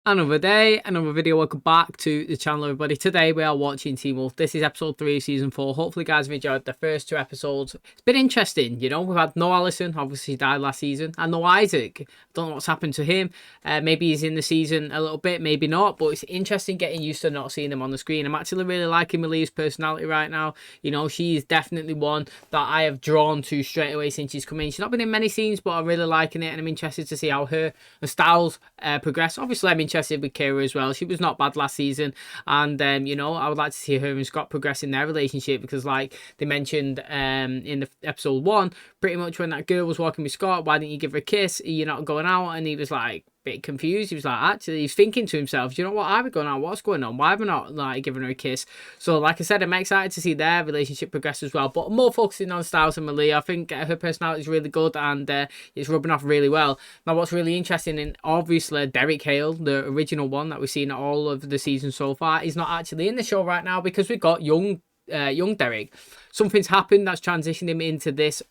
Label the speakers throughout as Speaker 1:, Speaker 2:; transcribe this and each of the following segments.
Speaker 1: Another day, another video. Welcome back to the channel, everybody. Today we are watching Teen Wolf. This is episode 3 of season 4. Hopefully, guys, have enjoyed the first 2 episodes. It's been interesting, you know. We've had no Allison, obviously he died last season, and no Isaac. Don't know what's happened to him. Maybe he's in the season a little bit, maybe not. But it's interesting getting used to not seeing him on the screen. I'm actually really liking Malia's personality right now. You know, she is definitely one that I have drawn to straight away since she's come in. She's not been in many scenes, but I'm really liking it, and I'm interested to see how her styles progress. Obviously, I'm interested with Kira as well. She was not bad last season, and you know, I would like to see her and Scott progress in their relationship, because like they mentioned in the episode 1, pretty much when that girl was walking with Scott, why didn't you give her a kiss, you're not going out, and he was like bit confused. He was like, actually, he's thinking to himself, do you know what, are we going on, what's going on, why have I not like giving her a kiss? So like I said, I'm excited to see their relationship progress as well, but I'm more focusing on Styles and Malia. I think her personality is really good, and it's rubbing off really well. Now what's really interesting, and obviously Derek Hale, the original one that we've seen all of the season so far, is not actually in the show right now, because we've got young Derek. Something's happened that's transitioned him into this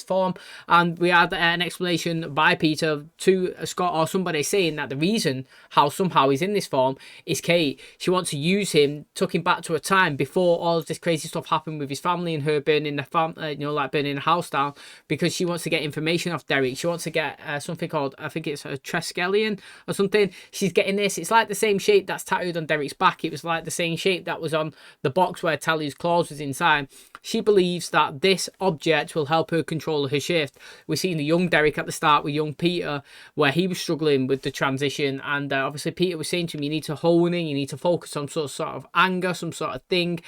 Speaker 1: form, and we had an explanation by Peter to Scott or somebody saying that the reason how somehow he's in this form is Kate. She wants to use him, took him back to a time before all of this crazy stuff happened with his family and her burning the burning the house down, because she wants to get information off Derek. She wants to get something called, I think it's a Triskelion or something. She's getting this. It's like the same shape that's tattooed on Derek's back. It was like the same shape that was on the box where Tally's claws was inside. She believes that this object will help her control her shift. We're seeing the young Derek at the start with young Peter, where he was struggling with the transition, and obviously Peter was saying to him, you need to hone in, you need to focus on sort of anger, some sort of thing.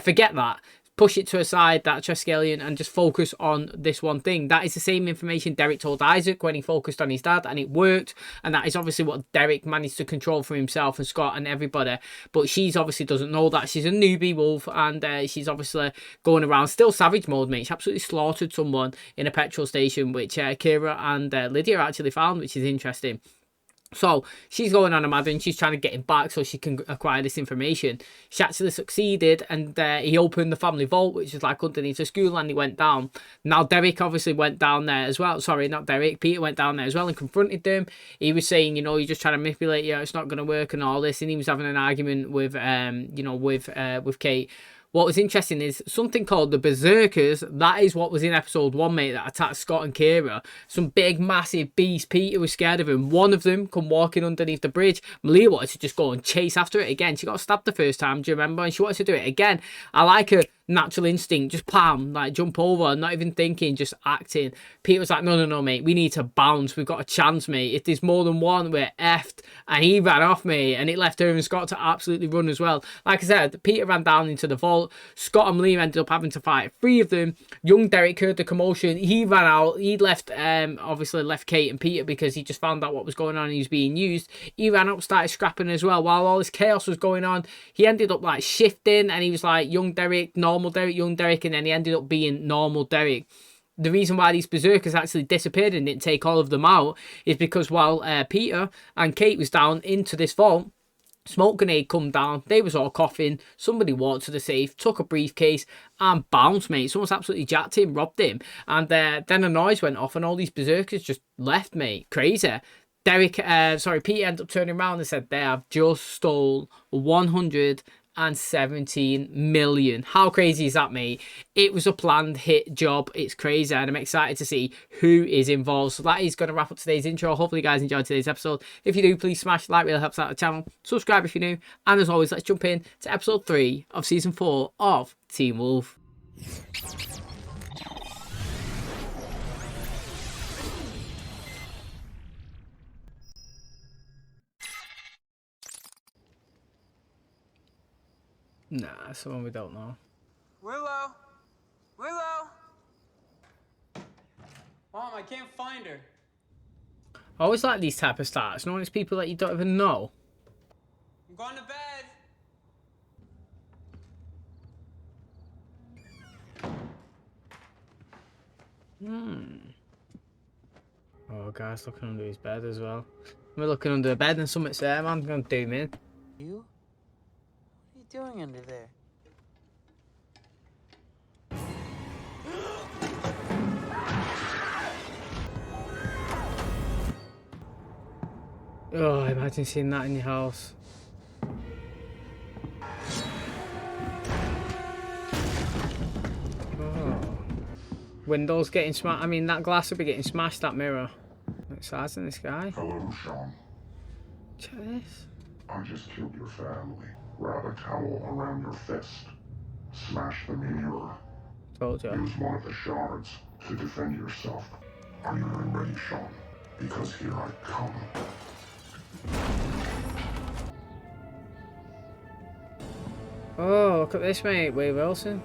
Speaker 1: Forget that. Push it to a side, that Triskelion, and just focus on this one thing. That is the same information Derek told Isaac when he focused on his dad, and it worked. And that is obviously what Derek managed to control for himself and Scott and everybody. But she's obviously doesn't know that. She's a newbie wolf, and she's obviously going around still savage mode, mate. She absolutely slaughtered someone in a petrol station, which Kira and Lydia actually found, which is interesting. So she's going on a mad, and she's trying to get him back so she can acquire this information. She actually succeeded, and he opened the family vault, which is like underneath the school, and he went down. Now Derek obviously went down there as well. Sorry, not Derek. Peter went down there as well and confronted them. He was saying, you know, you're just trying to manipulate you. It's not going to work and all this. And he was having an argument with, with Kate. What was interesting is something called the Berserkers. That is what was in episode 1, mate, that attacked Scott and Kira. Some big, massive beast. Peter was scared of him. One of them come walking underneath the bridge. Malia wanted to just go and chase after it again. She got stabbed the first time, do you remember? And she wanted to do it again. I like her natural instinct, just palm, like jump over, not even thinking, just acting. Peter was like, no, mate, we need to bounce. We've got a chance, mate. If there's more than one, we're effed. And he ran off, mate, and it left her and Scott to absolutely run as well. Like I said, Peter ran down into the vault. Scott and Liam ended up having to fight 3 of them. Young Derek heard the commotion. He ran out. He left, obviously left Kate and Peter, because he just found out what was going on and he was being used. He ran up, started scrapping as well. While all this chaos was going on, he ended up like shifting, and he was like young Derek, normal Derek, young Derek, and then he ended up being normal Derek. The reason why these berserkers actually disappeared and didn't take all of them out is because while Peter and Kate was down into this vault, smoke grenade come down, they was all coughing, somebody walked to the safe, took a briefcase and bounced, mate. Someone's absolutely jacked him, robbed him, and then a noise went off and all these berserkers just left, mate. Crazy. Peter ended up turning around and said they have just stole 117 million. How crazy is that, mate? It was a planned hit job. It's crazy, and I'm excited to see who is involved. So that is going to wrap up today's intro. Hopefully you guys enjoyed today's episode. If you do, please smash the like, really helps out the channel. Subscribe if you're new, and as always, let's jump in to episode 3 of season 4 of Teen Wolf. Nah, someone we don't know.
Speaker 2: Willow! Willow! Mom, I can't find her.
Speaker 1: I always like these type of starts, knowing it's people that you don't even know.
Speaker 2: I'm going to bed.
Speaker 1: Oh, guy's looking under his bed as well. We're looking under the bed and something's there, man. I'm going to doom in.
Speaker 2: You? What are you doing under there?
Speaker 1: Oh, imagine seeing that in your house. Oh. Windows getting smashed. I mean, that glass would be getting smashed, that mirror. What's size in this guy?
Speaker 3: Hello, Sean.
Speaker 1: Check this.
Speaker 3: I just killed your family. Wrap a towel around your fist. Smash the mirror.
Speaker 1: Told you.
Speaker 3: Use one of the shards to defend yourself. Are you ready, Sean? Because here I come.
Speaker 1: Oh, look at this, mate. Wade Wilson.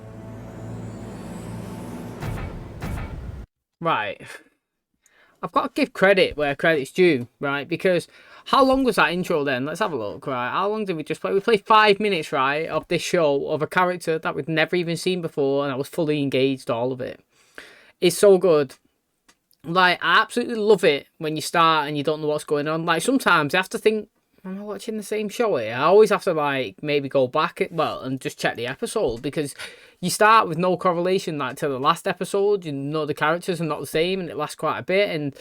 Speaker 1: Right. I've got to give credit where credit's due, right? Because how long was that intro then? Let's have a look, right? How long did we just play? We played 5 minutes, right, of this show of a character that we'd never even seen before, and I was fully engaged, all of it. It's so good. Like, I absolutely love it when you start and you don't know what's going on. Like, sometimes you have to think, am I watching the same show here? I always have to, like, maybe go back, and just check the episode, because you start with no correlation, like, to the last episode. You know the characters are not the same, and it lasts quite a bit, and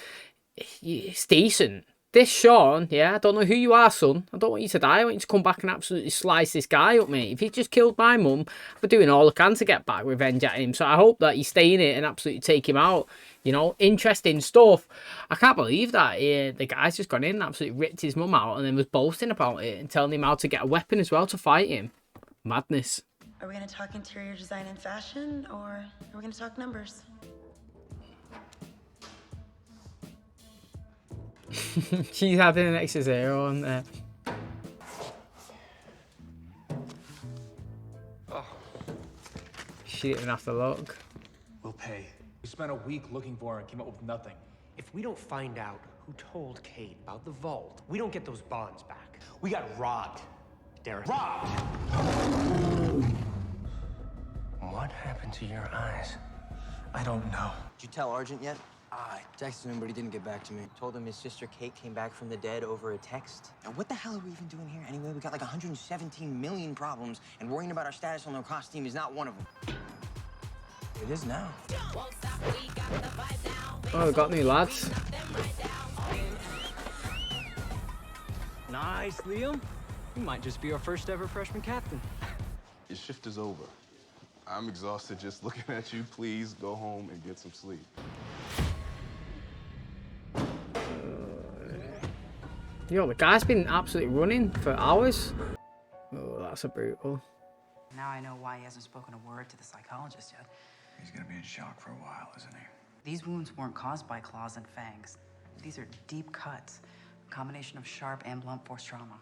Speaker 1: it's decent. This Sean, yeah, I don't know who you are, son. I don't want you to die. I want you to come back and absolutely slice this guy up, mate. If he just killed my mum, we're doing all I can to get back revenge at him. So I hope that you stay in it and absolutely take him out. You know, interesting stuff. I can't believe that the guy's just gone in and absolutely ripped his mum out and then was boasting about it and telling him how to get a weapon as well to fight him. Madness.
Speaker 4: Are we going to talk interior design and fashion, or are we going to talk numbers?
Speaker 1: She's having an extra zero on there.
Speaker 5: Oh.
Speaker 1: She didn't have to look.
Speaker 5: We'll pay. We spent a week looking for her and came up with nothing.
Speaker 6: If we don't find out who told Kate about the vault, we don't get those bonds back. We got robbed, Derek. Robbed! What happened to your eyes?
Speaker 5: I don't know.
Speaker 7: Did you tell Argent yet? I texted him, but he didn't get back to me. Told him his sister Kate came back from the dead over a text. Now, what the hell are we even doing here anyway? We got like 117 million problems, and worrying about our status on their costume is not one of them. It is now.
Speaker 1: Oh, we got new lads.
Speaker 8: Nice, Liam. You might just be our first ever freshman captain.
Speaker 9: Your shift is over. I'm exhausted just looking at you. Please go home and get some sleep.
Speaker 1: Yo, the guy's been absolutely running for hours. Oh, that's a brutal.
Speaker 10: Now I know why he hasn't spoken a word to the psychologist yet.
Speaker 5: He's gonna be in shock for a while, isn't he?
Speaker 10: These wounds weren't caused by claws and fangs. These are deep cuts, a combination of sharp and blunt force trauma.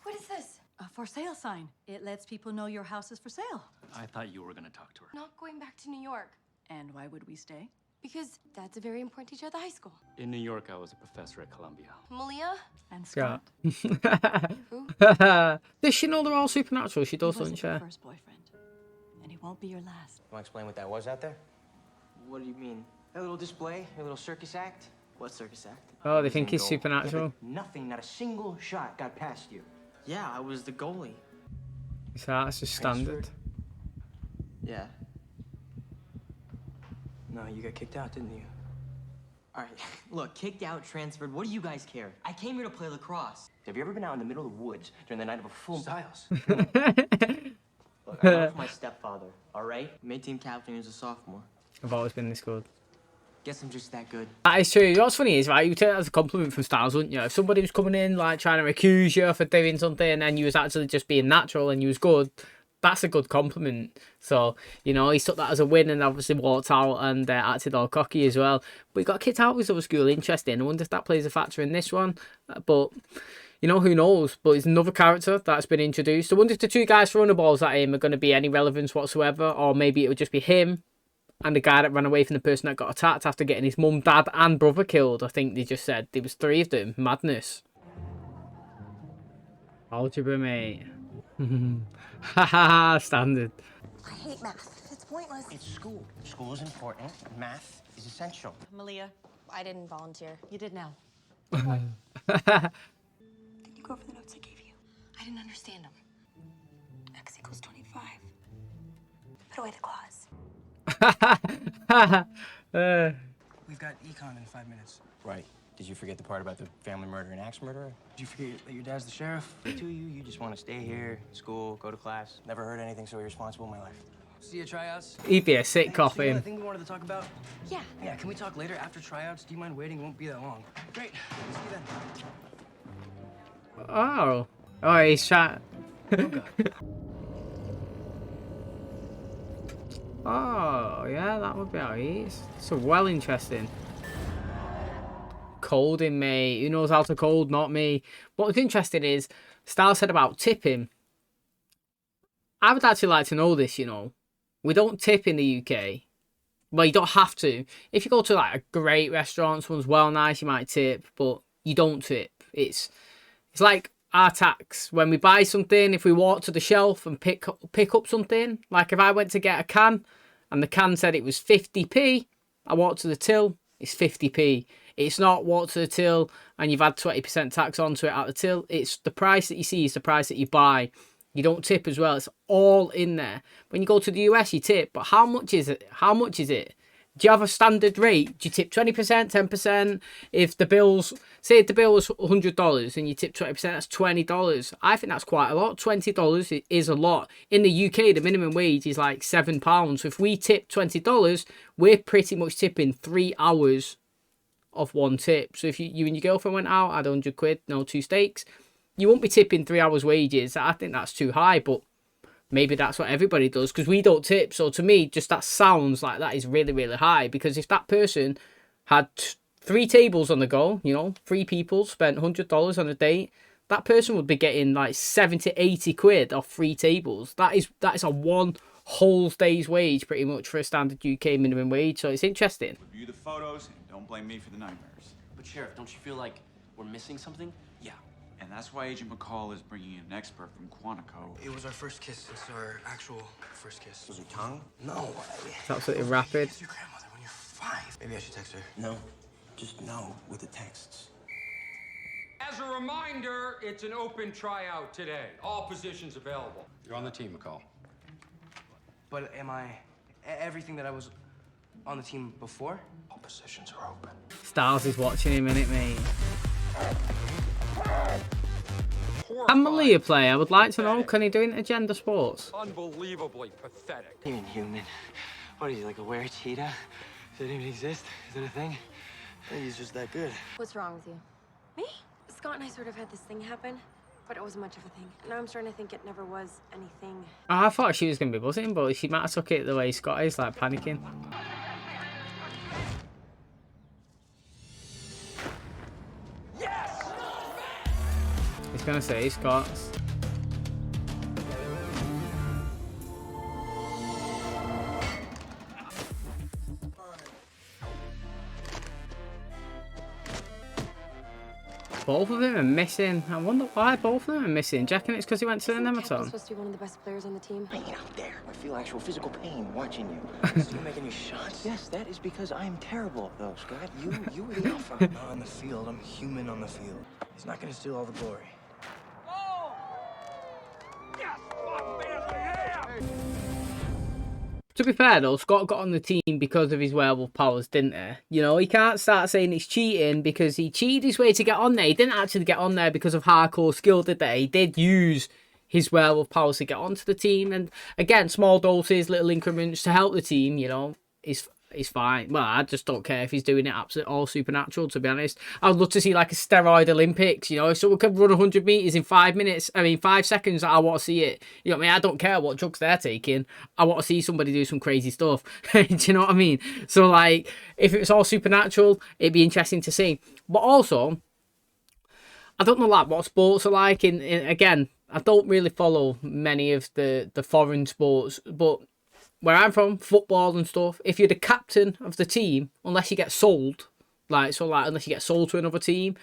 Speaker 11: What is this? A for sale sign. It lets people know your house is for sale.
Speaker 8: I thought you were gonna talk to her.
Speaker 11: Not going back to New York. And why would we stay? Because Dad's a very important teacher at the high school.
Speaker 8: In New York, I was a professor at Columbia.
Speaker 11: Malia? And
Speaker 1: Yeah.
Speaker 11: Scott. Who?
Speaker 1: Does she know they're all supernatural? She does, doesn't she?
Speaker 11: Your first boyfriend. And he won't be your last.
Speaker 7: Want to explain what that was out there? What do you mean? A little display, a little circus act. What circus act?
Speaker 1: Oh, they think he's
Speaker 7: Goal.
Speaker 1: supernatural.
Speaker 7: Yeah, but nothing, not a single shot got past you. Yeah, I was the goalie.
Speaker 1: So that's just standard.
Speaker 7: Yeah. No, you got kicked out, didn't you? All right, look, kicked out, transferred, what do you guys care? I came here to play lacrosse. Have you ever been out in the middle of the woods during the night of a full...
Speaker 6: Styles.
Speaker 7: Look, I'm not my stepfather, all right? Made team captain as a sophomore.
Speaker 1: I've always been this good.
Speaker 7: Guess I'm just that good.
Speaker 1: That is true. You know what's funny is, right, you take that as a compliment from Styles, wouldn't you? If somebody was coming in, like, trying to accuse you for doing something and you was actually just being natural and you was good, that's a good compliment. So, you know, he took that as a win and obviously walked out and acted all cocky as well. But he got kicked out of his other school. Interesting. I wonder if that plays a factor in this one. But, you know, who knows? But it's another character that's been introduced. I wonder if the two guys throwing the balls at him are going to be any relevance whatsoever, or maybe it would just be him and the guy that ran away from the person that got attacked after getting his mum, dad and brother killed. I think they just said there was 3 of them. Madness. Algebra, mate. Haha, standard.
Speaker 4: I hate math. It's pointless.
Speaker 6: It's school. School is important. Math is essential.
Speaker 11: Malia,
Speaker 4: I didn't volunteer.
Speaker 11: you did now.
Speaker 4: Can you go over the notes I gave you? I didn't understand them. X equals 25. Put away the claws.
Speaker 6: We've got econ in 5 minutes.
Speaker 7: Right. Did you forget the part about the family murder and axe murderer? Did you forget that your dad's the sheriff? You just want to stay here, school, go to class. Never heard anything so irresponsible in my life.
Speaker 10: See you at tryouts.
Speaker 1: He'd be a sick
Speaker 10: Hey,
Speaker 1: coffin.
Speaker 10: I think we wanted to talk about.
Speaker 4: Yeah.
Speaker 10: Yeah, can we talk later after tryouts? Do you mind waiting? It won't be that long. Great. See you then.
Speaker 1: Oh. Oh, he's trying. Oh, yeah, that would be alright. So well interesting. Colding, mate. Who knows how to cold? Not me. What's interesting is, Star said about tipping. I would actually like to know this, you know. We don't tip in the UK. Well, you don't have to. If you go to like a great restaurant, someone's well nice, you might tip, but you don't tip. It's like our tax. When we buy something, if we walk to the shelf and pick up something, like if I went to get a can and the can said it was 50p, I walk to the till, it's 50p. It's not walk to the till and you've had 20% tax onto it at the till. It's the price that you see is the price that you buy. You don't tip as well. It's all in there. When you go to the US, you tip. But how much is it? How much is it? Do you have a standard rate? Do you tip 20%, 10%? If the bill's, say if the bill was $100 and you tip 20%, that's $20. I think that's quite a lot. $20 is a lot. In the UK, the minimum wage is like £7. So if we tip $20, we're pretty much tipping 3 hours of one tip. So if you and your girlfriend went out, had £100, no 2 steaks, you won't be tipping 3 hours wages. I think that's too high, but maybe that's what everybody does because we don't tip. So to me, just that sounds like that is really, really high, because if that person had 3 tables on the go, you know, 3 people spent $100 on a date, that person would be getting like 70, 80 quid off 3 tables. That is a one whole day's wage pretty much for a standard UK minimum wage. So it's interesting.
Speaker 12: Review the photos and don't blame me for the nightmares.
Speaker 13: But Sheriff, don't you feel like we're missing something?
Speaker 12: Yeah, and that's why Agent McCall is bringing in an expert from Quantico.
Speaker 6: It was our first kiss since our actual first kiss.
Speaker 7: Was your tongue?
Speaker 6: No.
Speaker 1: It's absolutely rapid.
Speaker 6: It's your grandmother when you're 5. Maybe I should text her.
Speaker 7: No. Just no with the texts.
Speaker 14: As a reminder, it's an open tryout today. All positions available.
Speaker 13: You're on the team, McCall.
Speaker 6: But am I everything that I was on the team before?
Speaker 13: All positions are open.
Speaker 1: Stars is watching him, innit, mate? Can Malia play? I would like to know. Can he do Agenda Sports?
Speaker 14: Unbelievably pathetic.
Speaker 7: Even human. What is he, like a were cheetah? Does it even exist? Is it a thing?
Speaker 6: I think he's just that good.
Speaker 4: What's wrong with you? Me? Scott and I sort of had this thing happen, but it wasn't much of a thing. Now I'm starting to think it never was anything.
Speaker 1: Oh, I thought she was going to be buzzing, but she might have took it the way Scott is, like panicking.
Speaker 14: Yes!
Speaker 1: He's going to say Scott's. Both of them are missing. I wonder why both of them are missing. Do you reckon it's because he went to the
Speaker 4: He's
Speaker 1: Nematon?
Speaker 4: supposed to be one of the best players on the team.
Speaker 7: Get out there. I feel actual physical pain watching you. So you making any shots? Yes, that is because I am terrible at those, Scott. You were the alpha.
Speaker 6: Not on the field. I'm human on the field. He's not going to steal all the glory.
Speaker 14: Oh! Yes! Fuck, man,
Speaker 1: To be fair though, Scott got on the team because of his werewolf powers, didn't he? You know, he can't start saying it's cheating because he cheated his way to get on there. He didn't actually get on there because of hardcore skill, did they? He did use his werewolf powers to get onto the team. And again, small doses, little increments to help the team, you know, is fine. Well, I just don't care if he's doing it absolutely all supernatural, to be honest. I'd love to see like a steroid Olympics, you know, if someone can run 100 meters in 5 seconds, I want to see it. You know what I mean? I don't care what drugs they're taking. I want to see somebody do some crazy stuff. Do you know what I mean? So like, if it was all supernatural, it'd be interesting to see. But also, I don't know like what sports are like in again, I don't really follow many of the foreign sports, but where I'm from, football and stuff, if you're the captain of the team, unless you get sold, unless you get sold to another team,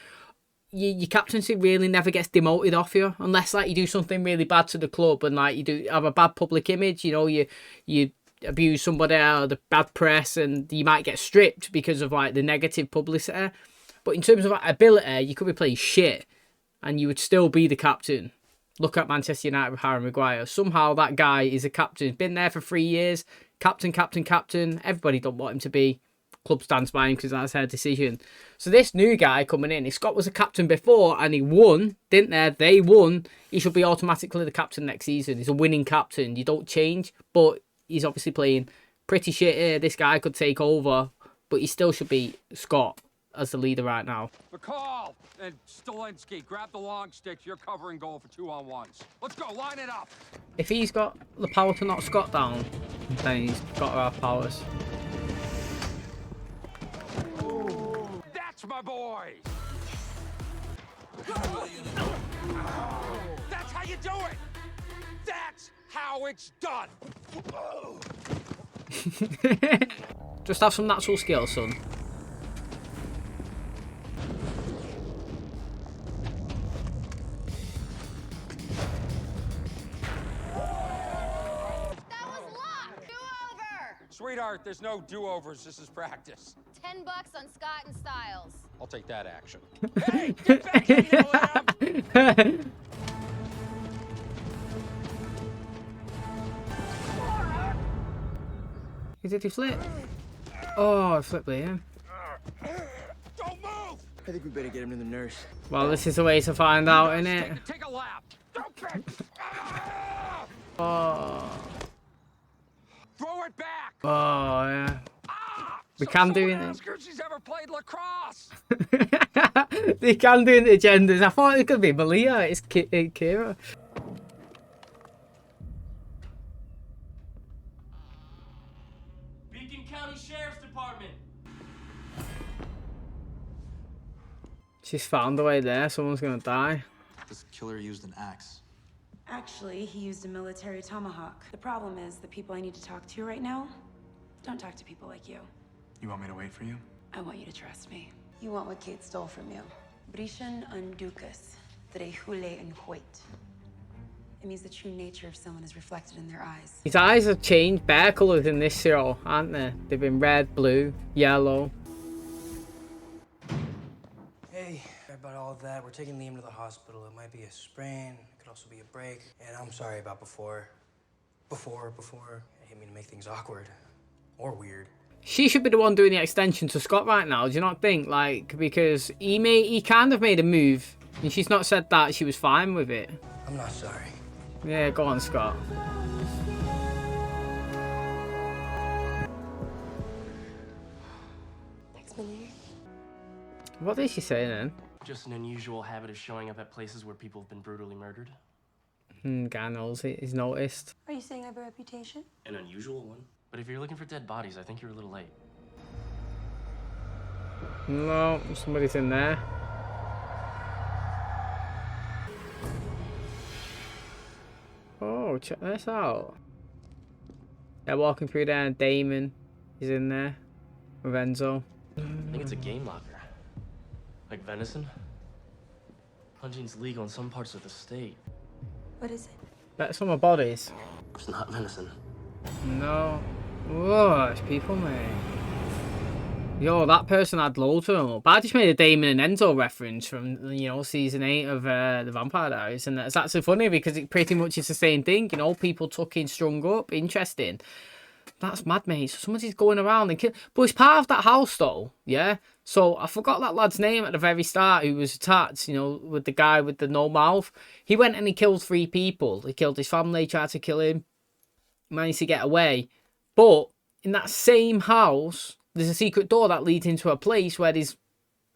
Speaker 1: your captaincy really never gets demoted off you, unless like you do something really bad to the club and like you do have a bad public image, you know, you abuse somebody or the bad press and you might get stripped because of like the negative publicity. But in terms of like, ability, you could be playing shit and you would still be the captain. Look at Manchester United with Harry Maguire. Somehow that guy is a captain. Been there for 3 years. Captain. Everybody don't want him to be. club stands by him because that's their decision. So this new guy coming in, if Scott was a captain before and he won, didn't they won, he should be automatically the captain next season. He's a winning captain. You don't change, but he's obviously playing pretty shit here. This guy could take over, but he still should be Scott as the leader right now.
Speaker 14: McCall and Stalinsky, grab the long sticks. You're covering goal for 2-on-1s. Let's go, line it up.
Speaker 1: If he's got the power to knock Scott down, then he's got to have powers.
Speaker 14: That's my boy. That's how you do it. That's how it's done.
Speaker 1: Just have some natural skill, son.
Speaker 14: Sweetheart, there's no do-overs. This is practice.
Speaker 15: $10 on Scott and Styles.
Speaker 14: I'll take that action. Hey, get back in here, Lamb!
Speaker 1: Did he flip? Oh, I flipped him.
Speaker 14: Don't move!
Speaker 7: I think we better get him to the nurse.
Speaker 1: Well, this is the way to find out, innit?
Speaker 14: Take a lap. Don't bet.
Speaker 1: Oh.
Speaker 14: Throw it back.
Speaker 1: Oh, yeah. We can do it.
Speaker 14: Ask her if she's ever played lacrosse.
Speaker 1: They can do the genders. I thought it could be Malia. It's Kira.
Speaker 13: Beacon County Sheriff's Department.
Speaker 1: She's found a way there. Someone's gonna die.
Speaker 16: This killer used an axe.
Speaker 4: Actually, he used a military tomahawk. The problem is, the people I need to talk to right now don't talk to people like you.
Speaker 16: You want me to wait for you?
Speaker 4: I want you to trust me. You want what Kate stole from you. Brishan undukas, drehule and hoit. It means the true nature of someone is reflected in their eyes.
Speaker 1: His eyes have changed bear colours in this show, aren't they? They've been red, blue, yellow.
Speaker 17: Hey, sorry about all of that. We're taking Liam to the hospital. It might be a sprain. It could also be a break. And I'm sorry about before. I didn't mean to make things awkward or weird.
Speaker 1: She should be the one doing the extension to Scott right now, do you not think? Like, because he kind of made a move, and she's not said that she was fine with it.
Speaker 17: I'm not sorry.
Speaker 1: Yeah, go on, Scott.
Speaker 4: Next minute.
Speaker 1: What did she say then?
Speaker 13: Just an unusual habit of showing up at places where people have been brutally murdered.
Speaker 1: Guy knows it. He's noticed.
Speaker 4: Are you saying I have a reputation?
Speaker 13: An unusual one. But if you're looking for dead bodies, I think you're a little late.
Speaker 1: No, somebody's in there. Oh, check this out. They're walking through there and Damon is in there with Enzo.
Speaker 13: I think it's a game locker. Like venison. Hunting's legal in some parts of the state.
Speaker 4: What is it?
Speaker 1: That's some of bodies.
Speaker 13: It's not venison.
Speaker 1: No. Whoa, it's people, mate. Yo, that person had loads of them. But I just made a Damon and Enzo reference from, you know, season 8 of The Vampire Diaries. And that's actually funny because it pretty much is the same thing. You know, people tucking, strung up. Interesting. That's mad, mate. So somebody's going around and kill. But it's part of that house, though. Yeah? So I forgot that lad's name at the very start who was attacked, you know, with the guy with the no mouth. He went and he killed 3 people. He killed his family, tried to kill him. Managed to get away. But in that same house, there's a secret door that leads into a place where there's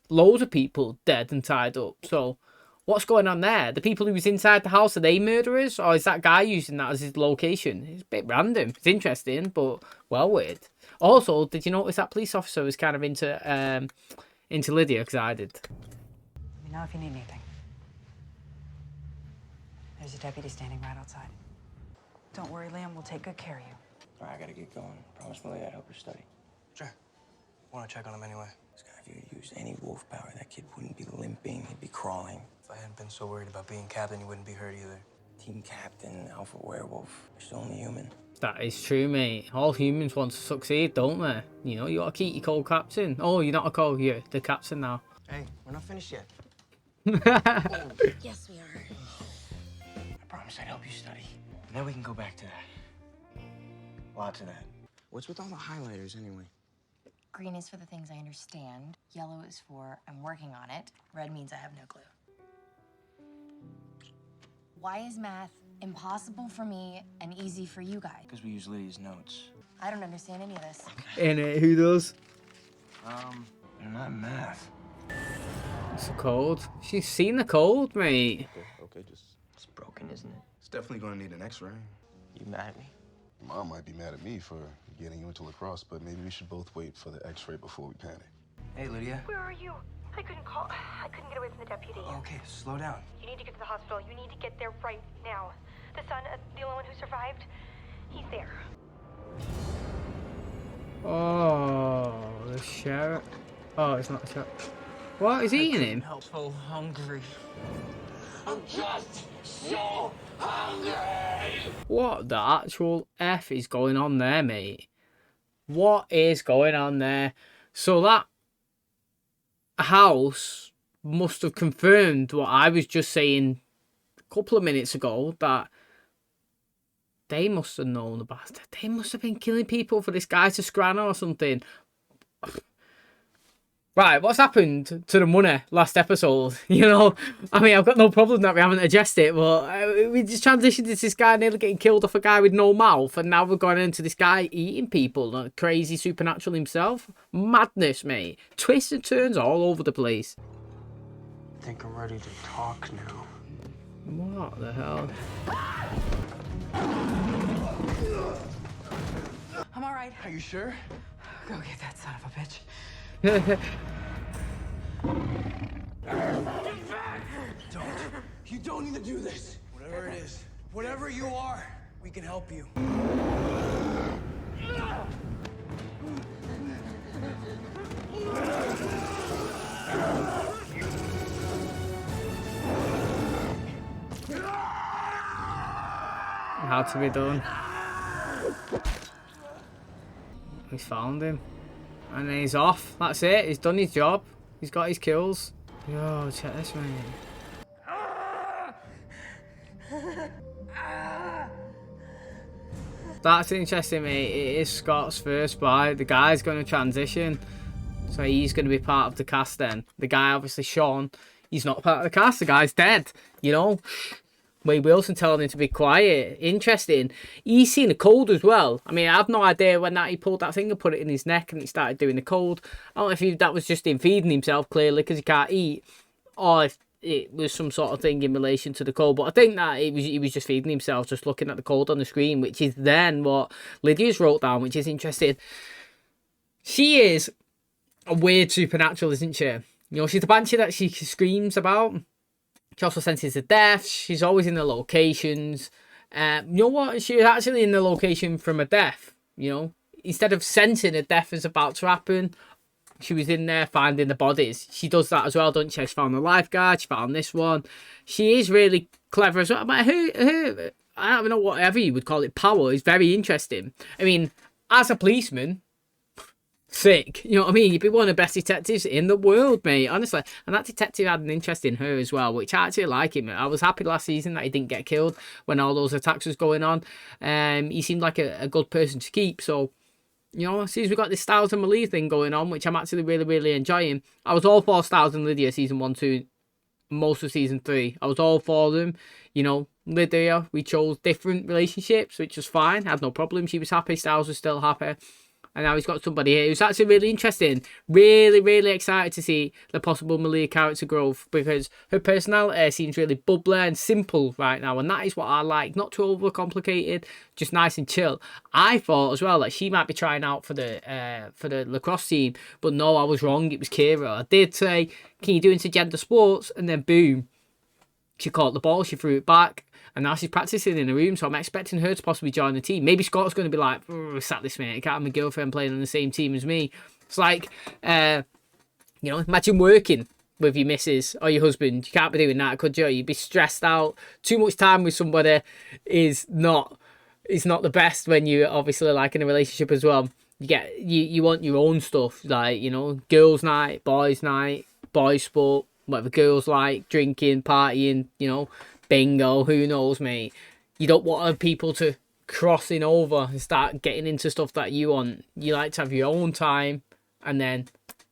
Speaker 1: loads of people dead and tied up. So what's going on there? The people who was inside the house, are they murderers? Or is that guy using that as his location? It's a bit random. It's interesting, but well weird. Also, did you notice that police officer was kind of into Lydia? Because I did.
Speaker 10: Let me know if you need anything. There's a deputy standing right outside. Don't worry, Liam. We'll take good care of you.
Speaker 7: All right, I gotta get going. Promise Millie I'd help her study.
Speaker 17: Sure. Want to check on him anyway.
Speaker 7: This guy, if you had used any wolf power, that kid wouldn't be limping. He'd be crawling.
Speaker 17: If I hadn't been so worried about being captain, he wouldn't be hurt either.
Speaker 7: Team captain, alpha werewolf. You're still only human.
Speaker 1: That is true, mate. All humans want to succeed, don't they? You know, you gotta keep your co-captain. Oh, you're not a co, you're the captain now.
Speaker 7: Hey, we're not finished yet.
Speaker 4: Yes, we are.
Speaker 7: I promise I'd help you study. And then we can go back to that. Lots of that. What's with all the highlighters, anyway?
Speaker 4: Green is for the things I understand. Yellow is for I'm working on it. Red means I have no clue. Why is math impossible for me and easy for you guys?
Speaker 7: Because we use Lydia's notes.
Speaker 4: I don't understand any of this.
Speaker 1: In it, who does?
Speaker 7: They're not math.
Speaker 1: It's a code. She's seen the code, mate.
Speaker 9: Okay, just...
Speaker 7: It's broken, isn't it?
Speaker 9: It's definitely gonna need an x-ray.
Speaker 7: You mad at me?
Speaker 9: Mom might be mad at me for getting you into lacrosse, but maybe we should both wait for the x-ray before we panic.
Speaker 17: Hey, Lydia.
Speaker 4: Where are you? I couldn't get away from the deputy.
Speaker 17: Okay, slow down.
Speaker 4: You need to get to the hospital. You need to get there right now. The son, the only one who survived, he's there.
Speaker 1: Oh, the sheriff. Oh, it's not the sheriff. What? Is he eating him?
Speaker 2: I'm so hungry. I'm just so hungry!
Speaker 1: What the actual F is going on there, mate? What is going on there? So that house must have confirmed what I was just saying a couple of minutes ago, that they must have known about it. They must have been killing people for this guy to scran or something. Right, what's happened to the money last episode? You know, I mean, I've got no problem that we haven't addressed it, but we just transitioned to this guy nearly getting killed off a guy with no mouth, and now we're going into this guy eating people, like crazy supernatural himself. Madness, mate. Twists and turns all over the place.
Speaker 17: I think I'm ready to talk now.
Speaker 1: What the hell?
Speaker 10: I'm all right.
Speaker 17: Are you sure?
Speaker 10: Go get that son of a bitch.
Speaker 17: You don't need to do this. Whatever it is, whatever you are, we can help you.
Speaker 1: How to be done. He's found him. And then he's off. That's it. He's done his job. He's got his kills. Yo, check this, mate. That's interesting, mate. It is Scott's first bite. The guy's going to transition. So he's going to be part of the cast then. The guy, obviously, Sean, he's not part of the cast. The guy's dead, you know. Wade Wilson telling him to be quiet. Interesting. He's seen a cold as well. I mean, I have no idea when that he pulled that thing and put it in his neck and he started doing the cold. I don't know if that was just him feeding himself, clearly, because he can't eat, or if it was some sort of thing in relation to the cold. But I think that he was just feeding himself, just looking at the cold on the screen, which is then what Lydia's wrote down, which is interesting. She is a weird supernatural, isn't she? You know, she's the banshee that she screams about. She also senses the death. She's always in the locations. You know what? She was actually in the location from a death. You know, instead of sensing a death is about to happen, she was in there finding the bodies. She does that as well, doesn't she? She found the lifeguard. She found this one. She is really clever as well. But her, I don't know, whatever you would call it, power is very interesting. I mean, as a policeman, sick, you know what I mean? You'd be one of the best detectives in the world, mate, honestly. And that detective had an interest in her as well, which I actually like him. I was happy last season that he didn't get killed when all those attacks was going on. He seemed like a good person to keep. So, you know, as soon as we got this Styles and Malie thing going on, which I'm actually really, really enjoying. I was all for Styles and Lydia season 1, 2, most of season 3. I was all for them. You know, Lydia, we chose different relationships, which was fine. I had no problem. She was happy. Styles was still happy. And now he's got somebody here who's actually really interesting. Really, really excited to see the possible Malia character growth, because her personality seems really bubbly and simple right now. And that is what I like. Not too overcomplicated, just nice and chill. I thought as well that she might be trying out for the lacrosse team. But no, I was wrong. It was Kira. I did say, can you do intergender sports? And then boom, she caught the ball. She threw it back. And now she's practicing in the room, so I'm expecting her to possibly join the team. Maybe Scott's going to be like, sat this mate, I can't have my girlfriend playing on the same team as me. It's like, you know, imagine working with your missus or your husband. You can't be doing that, could you? You'd be stressed out. Too much time with somebody is not the best when you're obviously like in a relationship as well. You want your own stuff, like, you know, girls' night, boys' sport, whatever girls like, drinking, partying, you know, bingo, who knows, mate. You don't want other people to crossing over and start getting into stuff that you want. You like to have your own time and then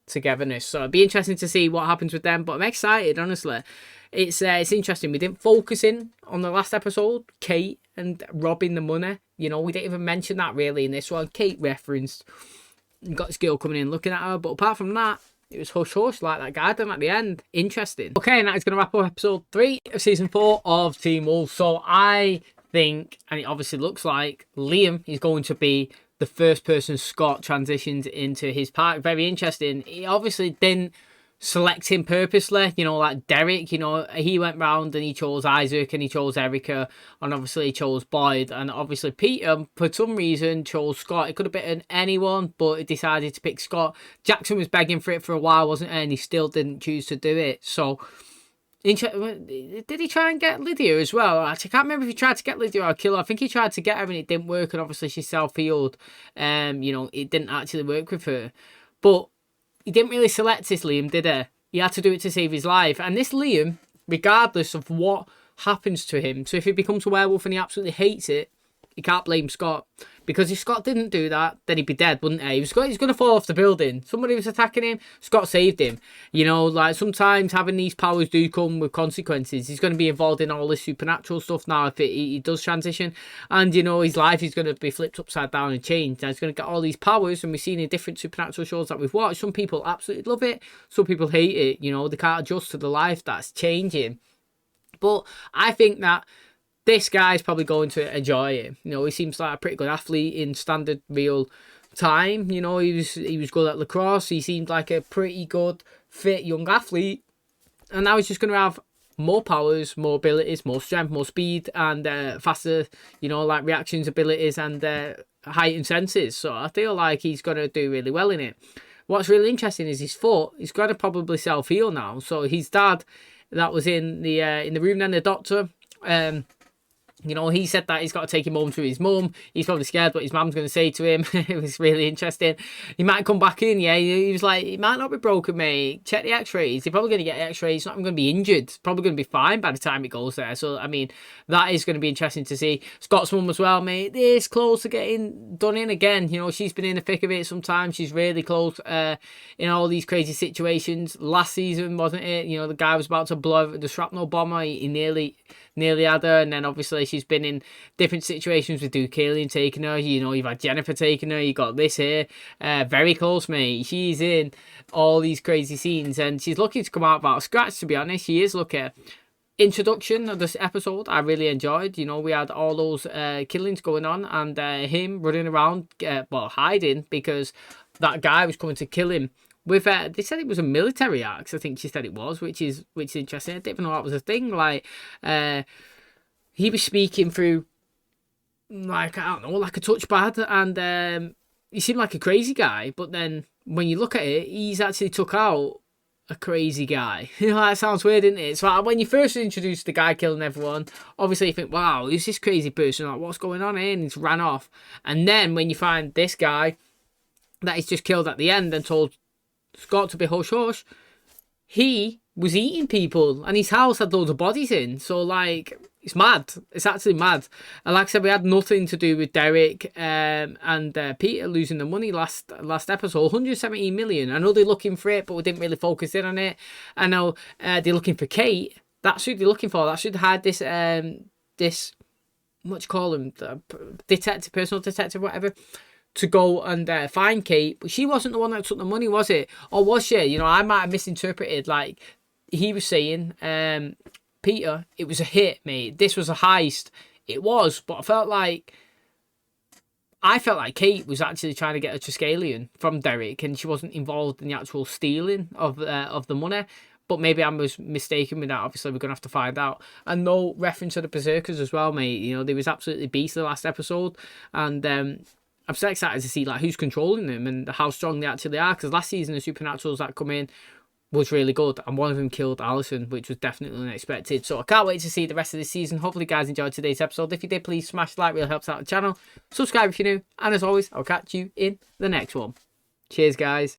Speaker 1: togetherness. So it'd be interesting to see what happens with them, but I'm excited, honestly. It's interesting. We didn't focus in on the last episode, Kate and robbing the money. You know, we didn't even mention that really in this one. Kate referenced, got this girl coming in looking at her, but apart from that, it was hush hush like that garden at the end. Interesting. Okay, and that is going to wrap up episode 3 of season 4 of Teen Wolf. So I think, and it obviously looks like, Liam is going to be the first person Scott transitions into his park. Very interesting. He obviously didn't select him purposely, you know, like Derek, you know, he went round and he chose Isaac and he chose Erica and obviously he chose Boyd, and obviously Peter for some reason chose Scott. It could have been anyone, but he decided to pick Scott. Jackson was begging for it for a while, wasn't he, and he still didn't choose to do it. So did he try and get Lydia as well? Actually, I can't remember if he tried to get Lydia or kill her. I think he tried to get her and it didn't work, and obviously she's self-healed. You know, it didn't actually work with her. But he didn't really select this Liam, did he? He had to do it to save his life. And this Liam, regardless of what happens to him, so if he becomes a werewolf and he absolutely hates it, he can't blame Scott. Because if Scott didn't do that, then he'd be dead, wouldn't he? He's going to fall off the building. Somebody was attacking him. Scott saved him. You know, like sometimes having these powers do come with consequences. He's going to be involved in all this supernatural stuff now if he does transition. And, you know, his life is going to be flipped upside down and changed. And he's going to get all these powers. And we've seen in different supernatural shows that we've watched. Some people absolutely love it. Some people hate it. You know, they can't adjust to the life that's changing. But I think that this guy's probably going to enjoy it. You know, he seems like a pretty good athlete in standard real time. You know, he was good at lacrosse. He seemed like a pretty good, fit young athlete. And now he's just going to have more powers, more abilities, more strength, more speed, and faster, you know, like reactions, abilities, and heightened senses. So I feel like he's going to do really well in it. What's really interesting is his foot. He's going to probably self-heal now. So his dad, that was in the room then, the doctor, you know, he said that he's got to take him home to his mum. He's probably scared what his mum's going to say to him. It was really interesting. He might come back in, yeah. He was like, he might not be broken, mate. Check the x-rays. You're probably going to get x-rays. He's not even going to be injured. It's probably going to be fine by the time it goes there. So, I mean, that is going to be interesting to see. Scott's mum as well, mate. This close to getting done in again. You know, she's been in the thick of it sometimes. She's really close in all these crazy situations. Last season, wasn't it? You know, the guy was about to blow the shrapnel bomber. He nearly had her, and then obviously she's been in different situations with Deucalion taking her. You know, you've had Jennifer taking her, you got this here, very close, mate. She's in all these crazy scenes and she's lucky to come out without a scratch, to be honest. She is lucky. Introduction of this episode I really enjoyed. You know, we had all those killings going on and him running around, hiding because that guy was coming to kill him. With they said it was a military axe. I think she said it was, which is interesting. I didn't even know that was a thing. Like, he was speaking through, like, I don't know, like a touchpad, and he seemed like a crazy guy. But then when you look at it, he's actually took out a crazy guy. You know, that sounds weird, isn't it? So when you first introduce the guy killing everyone, obviously you think, wow, who's this crazy person? Like, what's going on here? And he's ran off. And then when you find this guy that he's just killed at the end and told Scott to be hush hush, he was eating people and his house had loads of bodies in. So, like, it's mad. It's actually mad. And like I said, we had nothing to do with Derek and Peter losing the money last episode. 117 million. I know they're looking for it, but we didn't really focus in on it. I know they're looking for Kate. That's who they're looking for. That should hide this this, what do you call him, detective, personal detective, whatever, to go and find Kate. But she wasn't the one that took the money, was it? Or was she? You know, I might have misinterpreted. Like, he was saying, Peter, it was a hit, mate. This was a heist. It was, but I felt like Kate was actually trying to get a Triskelion from Derek, and she wasn't involved in the actual stealing of the money. But maybe I was mistaken with that. Obviously, we're going to have to find out. And no reference to the Berserkers as well, mate. You know, they was absolutely beastly last episode. And I'm so excited to see, like, who's controlling them and how strong they actually are. Because last season, the Supernaturals that come in was really good. And one of them killed Allison, which was definitely unexpected. So I can't wait to see the rest of this season. Hopefully, you guys enjoyed today's episode. If you did, please smash the like. Really helps out the channel. Subscribe if you're new. And as always, I'll catch you in the next one. Cheers, guys.